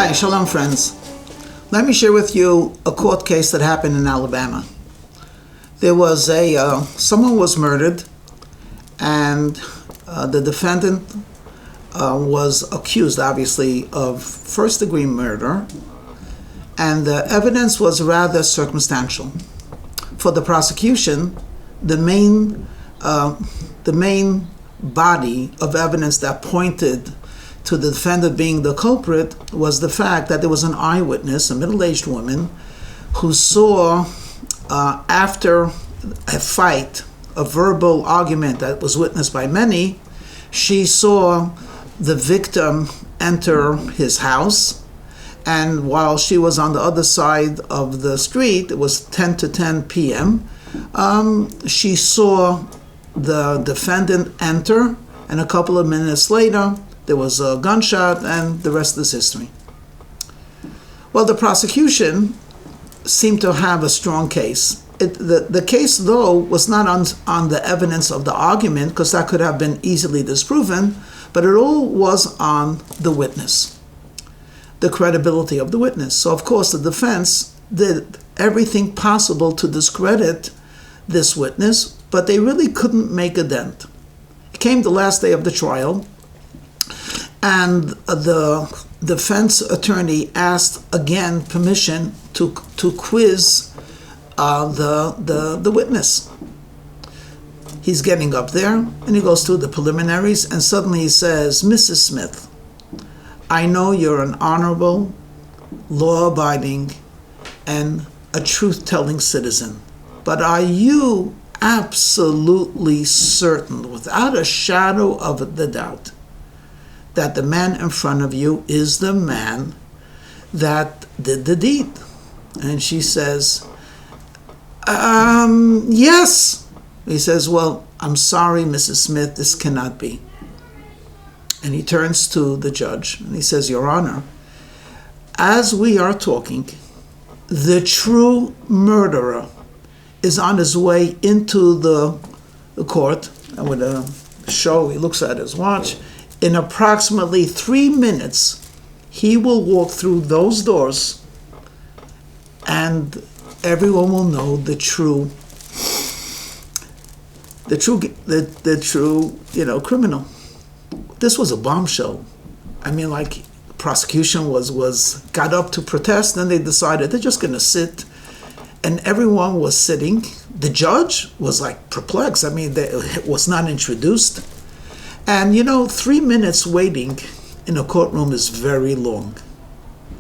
Hi, shalom friends. Let me share with you a court case that happened in Alabama. There was someone was murdered, and the defendant was accused, obviously, of first-degree murder, and the evidence was rather circumstantial. For the prosecution, the main body of evidence that pointed to the defendant being the culprit was the fact that there was an eyewitness, a middle-aged woman, who saw, after a fight, a verbal argument that was witnessed by many, she saw the victim enter his house, and while she was on the other side of the street, it was 10 to 10 p.m., she saw the defendant enter, and a couple of minutes later, there was a gunshot, and the rest is history. Well, the prosecution seemed to have a strong case. The case, though, was not on the evidence of the argument, because that could have been easily disproven, but it all was on the witness, the credibility of the witness. So, of course, the defense did everything possible to discredit this witness, but they really couldn't make a dent. It came the last day of the trial, and the defense attorney asked again permission to quiz the witness. He's getting up there, and he goes through the preliminaries, and suddenly he says, "Mrs. Smith, I know you're an honorable, law-abiding, and a truth-telling citizen, but are you absolutely certain, without a shadow of the doubt, that the man in front of you is the man that did the deed?" And she says, yes. He says, "Well, I'm sorry, Mrs. Smith, this cannot be." And he turns to the judge and he says, "Your Honor, as we are talking, the true murderer is on his way into the court." And with a show, he looks at his watch. "In approximately 3 minutes, he will walk through those doors, and everyone will know the true criminal." This was a bombshell. I mean, like, prosecution got up to protest, and they decided they're just going to sit, and everyone was sitting. The judge was like perplexed. I mean, it was not introduced. And 3 minutes waiting in a courtroom is very long.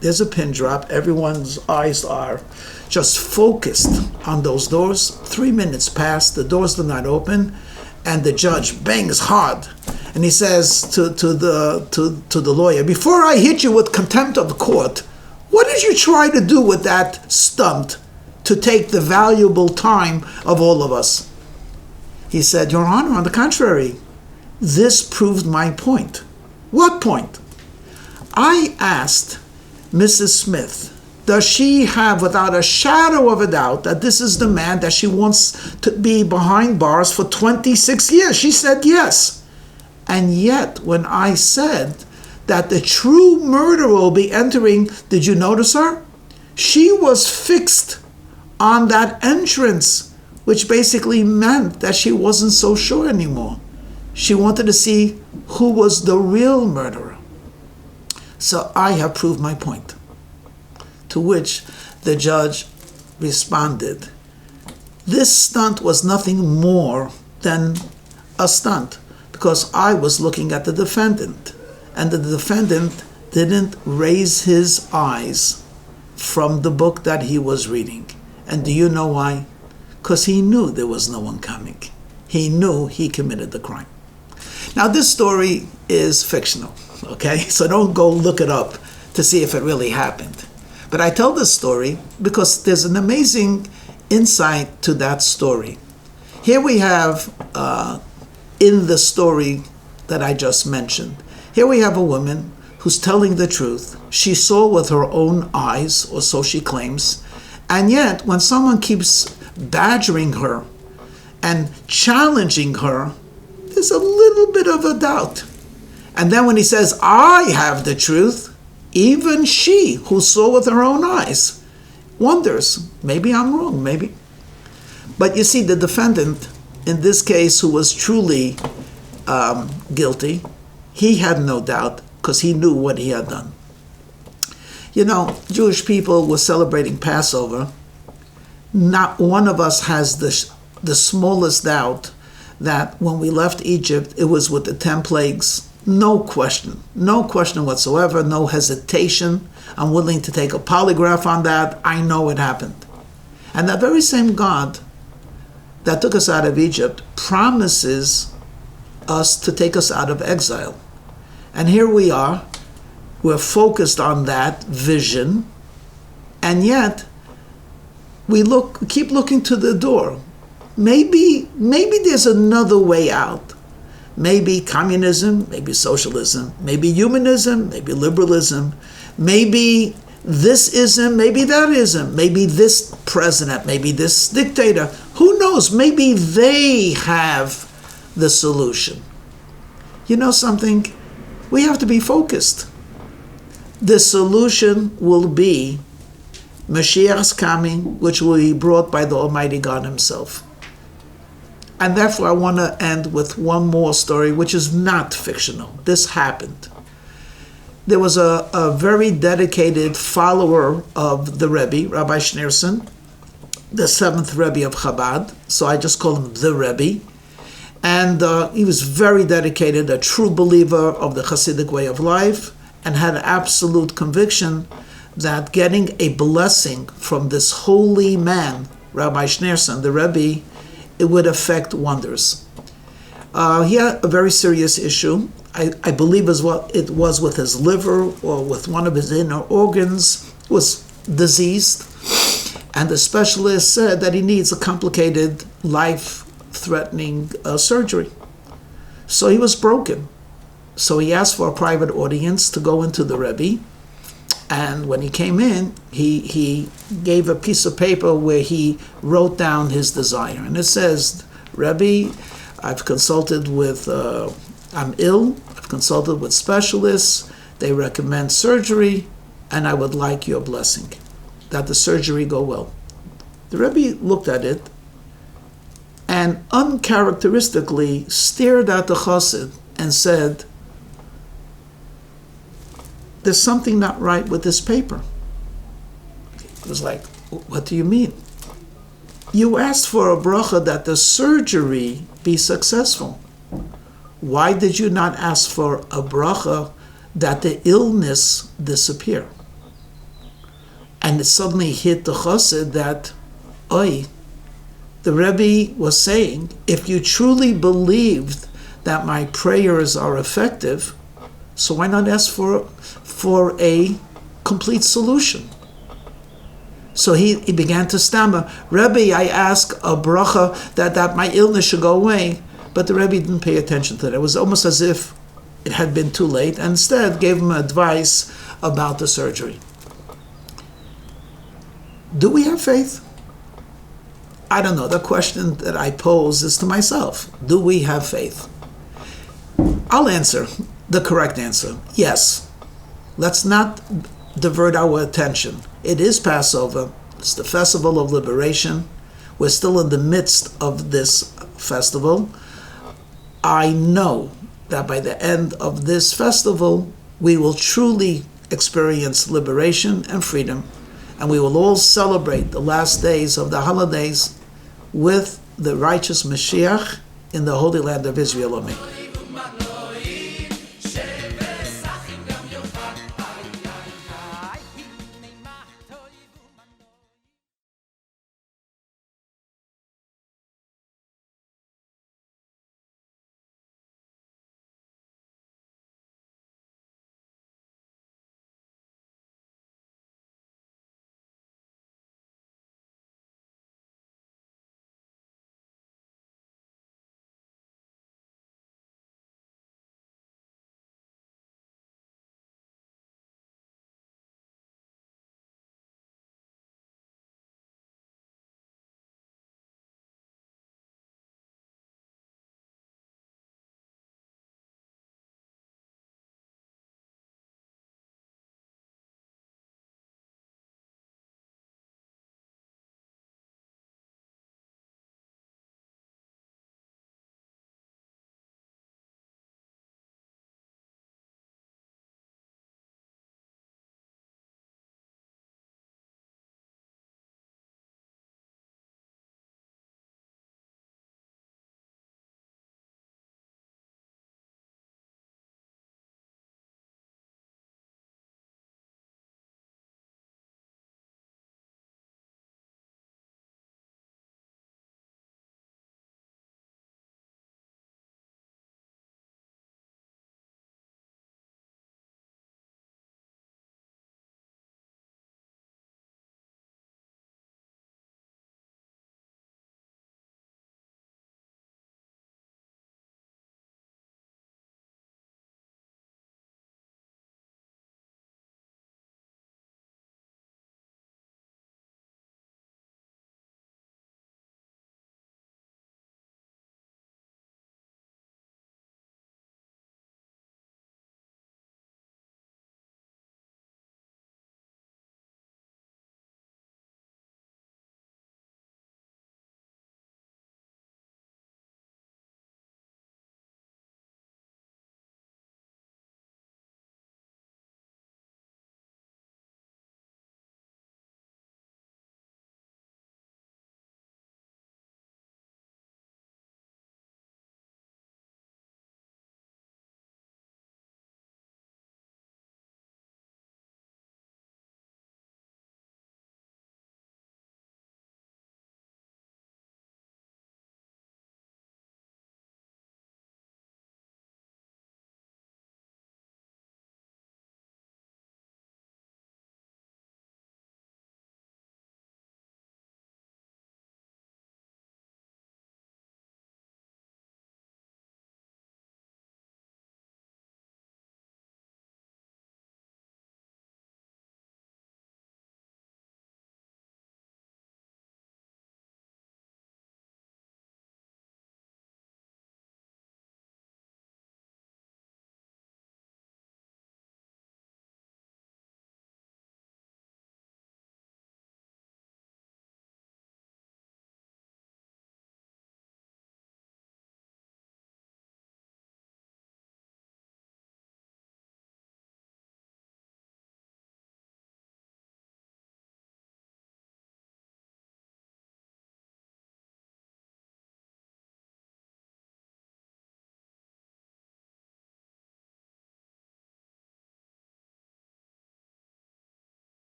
There's a pin drop. Everyone's eyes are just focused on those doors. 3 minutes pass. The doors do not open, and the judge bangs hard, and he says to the lawyer, "Before I hit you with contempt of the court, what did you try to do with that stunt to take the valuable time of all of us?" He said, "Your Honor, on the contrary, this proved my point." "What point?" "I asked Mrs. Smith, does she have, without a shadow of a doubt, that this is the man that she wants to be behind bars for 26 years? She said yes. And yet, when I said that the true murderer will be entering, did you notice her? She was fixed on that entrance, which basically meant that she wasn't so sure anymore. She wanted to see who was the real murderer. So I have proved my point." To which the judge responded, "This stunt was nothing more than a stunt, because I was looking at the defendant, and the defendant didn't raise his eyes from the book that he was reading. And do you know why? Because he knew there was no one coming. He knew he committed the crime." Now, this story is fictional, okay? So don't go look it up to see if it really happened. But I tell this story because there's an amazing insight to that story. Here we have, in the story that I just mentioned, here we have a woman who's telling the truth. She saw with her own eyes, or so she claims, and yet when someone keeps badgering her and challenging her, there's a little bit of a doubt. And then when he says, "I have the truth," even she who saw with her own eyes, wonders, maybe I'm wrong, maybe. But you see, the defendant, in this case, who was truly guilty, he had no doubt because he knew what he had done. You know, Jewish people were celebrating Passover. Not one of us has the smallest doubt that when we left Egypt, it was with the 10 plagues. No question whatsoever, no hesitation. I'm willing to take a polygraph on that. I know it happened. And that very same God that took us out of Egypt promises us to take us out of exile. And here we are, we're focused on that vision, and yet we keep looking to the door. Maybe there's another way out. Maybe communism, maybe socialism, maybe humanism, maybe liberalism, maybe this ism, maybe that ism, maybe this president, maybe this dictator. Who knows? Maybe they have the solution. You know something? We have to be focused. The solution will be Mashiach's coming, which will be brought by the Almighty God Himself. And therefore I want to end with one more story, which is not fictional. This happened. There was a very dedicated follower of the Rabbi, Rabbi Schneerson, the 7th Rabbi of Chabad, so I just call him the Rabbi. And he was very dedicated, a true believer of the Hasidic way of life, and had absolute conviction that getting a blessing from this holy man, Rabbi Schneerson, the Rebbe, it would affect wonders. He had a very serious issue. I believe it was with his liver or with one of his inner organs, was diseased. And the specialist said that he needs a complicated, life-threatening surgery. So he was broken. So he asked for a private audience to go into the Rebbe. And when he came in, he gave a piece of paper where he wrote down his desire. And it says, Rebbe, I've consulted with, I'm ill, I've consulted with specialists, they recommend surgery, and I would like your blessing, that the surgery go well. The Rebbe looked at it and uncharacteristically stared at the chassid and said, there's something not right with this paper. It was like, what do you mean? You asked for a bracha that the surgery be successful. Why did you not ask for a bracha that the illness disappear? And it suddenly hit the chassid that, the Rebbe was saying, if you truly believed that my prayers are effective, so why not ask for a complete solution? So he began to stammer, Rebbe, I ask a bracha that my illness should go away. But the Rebbe didn't pay attention to that. It was almost as if it had been too late, and instead gave him advice about the surgery. Do we have faith? I don't know. The question that I pose is to myself. Do we have faith? I'll answer the correct answer. Yes. Let's not divert our attention. It is Passover. It's the festival of liberation. We're still in the midst of this festival. I know that by the end of this festival, we will truly experience liberation and freedom, and we will all celebrate the last days of the holidays with the righteous Mashiach in the Holy Land of Israel. Amen.